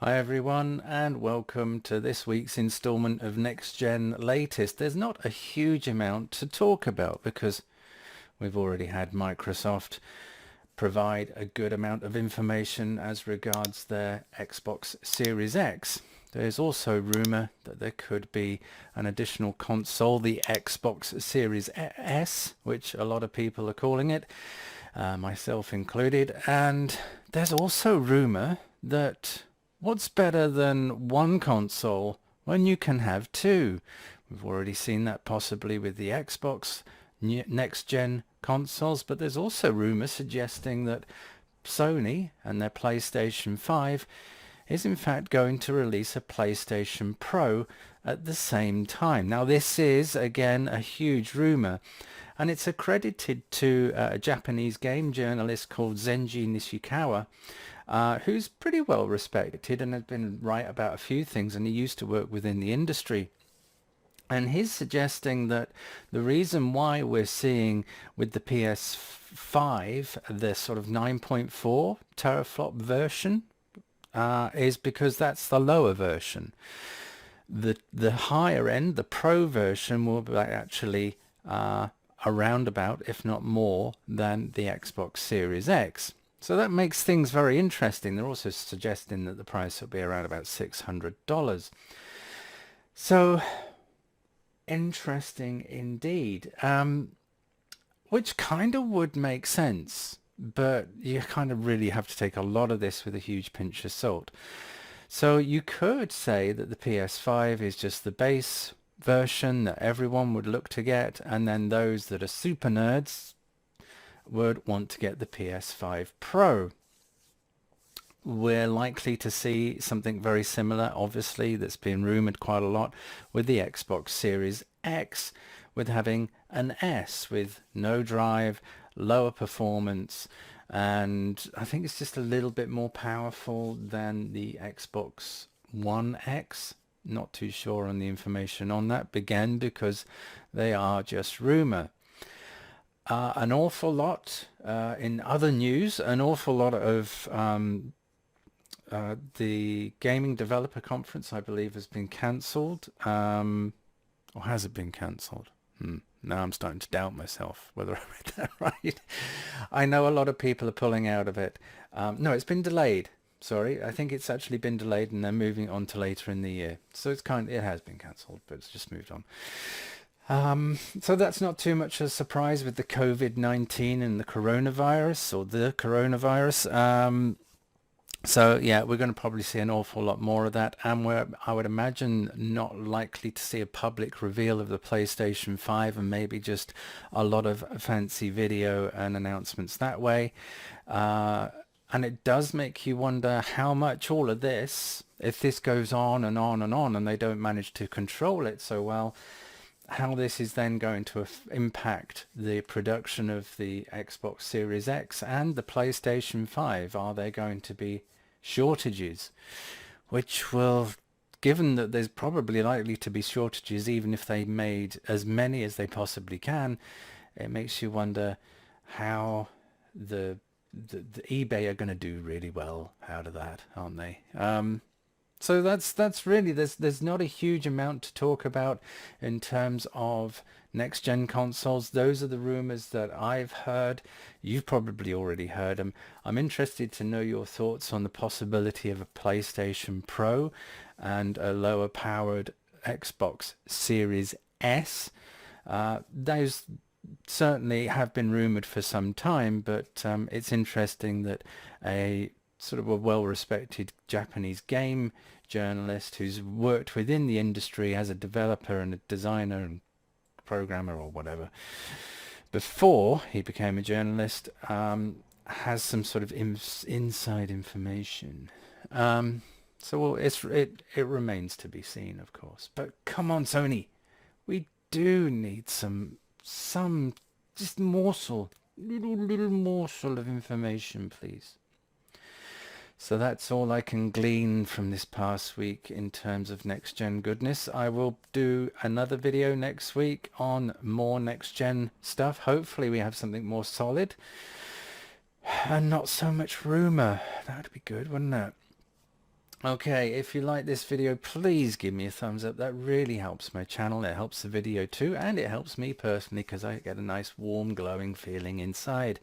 Hi everyone, and welcome to this week's installment of Next Gen Latest. There's not a huge amount to talk about because we've already had Microsoft provide a good amount of information as regards their Xbox Series X. There's also rumor that there could be an additional console, the Xbox Series S, which a lot of people are calling it, myself included. And there's also rumor that what's better than one console when you can have two? We've already seen that possibly with the Xbox next-gen consoles, but there's also rumours suggesting that Sony and their PlayStation 5 is in fact going to release a PlayStation Pro at the same time. Now this is again a huge rumour, and it's accredited to a Japanese game journalist called Zenji Nishikawa, who's pretty well respected and has been right about a few things, and he used to work within the industry. And he's suggesting that the reason why we're seeing with the PS5 the sort of 9.4 teraflop version is because that's the lower version. The higher end, the Pro version, will be actually around about, if not more, than the Xbox Series X. So that makes things very interesting. They're also suggesting that the price will be around about $600. So interesting indeed, which kind of would make sense, but you kind of really have to take a lot of this with a huge pinch of salt. So you could say that the PS5 is just the base version that everyone would look to get, and then those that are super nerds would want to get the PS5 Pro. We're likely to see something very similar, obviously, that's been rumored quite a lot with the Xbox Series X, with having an S with no drive, lower performance, and I think it's just a little bit more powerful than the Xbox One X. Not too sure on the information on that, again, because they are just rumor. An awful lot in other news, an awful lot of the Gaming Developer Conference, I believe, has been cancelled. Or has it been cancelled? Now I'm starting to doubt myself whether I read that right. I know a lot of people are pulling out of it. No, it's been delayed. Sorry, I think it's actually been delayed and they're moving on to later in the year. So it has been cancelled, but it's just moved on. So that's not too much of a surprise with the COVID-19 and the coronavirus, or the coronavirus. So yeah, we're going to probably see an awful lot more of that, and I would imagine not likely to see a public reveal of the PlayStation 5, and maybe just a lot of fancy video and announcements that way. And it does make you wonder how much all of this, if this goes on and on and on, and they don't manage to control it so well, how this is then going to impact the production of the Xbox Series X and the PlayStation 5. Are there going to be shortages? Which will, given that there's probably likely to be shortages even if they made as many as they possibly can, it makes you wonder how the eBay are going to do really well out of that, aren't they? So that's really, there's not a huge amount to talk about in terms of next gen consoles. Those are the rumors that I've heard. You've probably already heard them. I'm interested to know your thoughts on the possibility of a PlayStation Pro and a lower powered Xbox Series S. Those certainly have been rumored for some time, but it's interesting that a sort of a well-respected Japanese game journalist who's worked within the industry as a developer and a designer and programmer or whatever before he became a journalist, has some sort of inside information. So it remains to be seen, of course. But come on, Sony, we do need some just little morsel of information, please. So that's all I can glean from this past week in terms of next gen goodness. I will do another video next week on more next gen stuff. Hopefully we have something more solid and not so much rumor. That would be good, wouldn't it? Okay, if you like this video, please give me a thumbs up. That really helps my channel. It helps the video too, and it helps me personally because I get a nice warm glowing feeling inside.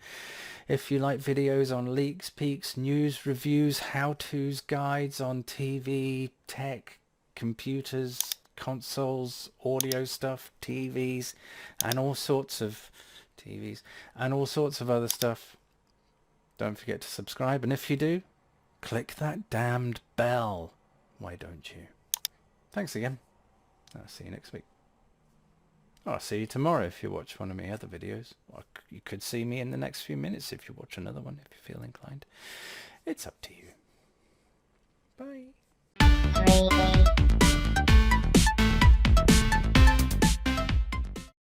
If you like videos on leaks, peaks, news, reviews, how-tos, guides on TV, tech, computers, consoles, audio stuff, TVs, and all sorts of other stuff, don't forget to subscribe. And if you do, click that damned bell. Why don't you? Thanks again. I'll see you next week. I'll see you tomorrow if you watch one of my other videos. Or you could see me in the next few minutes if you watch another one, if you feel inclined. It's up to you. Bye.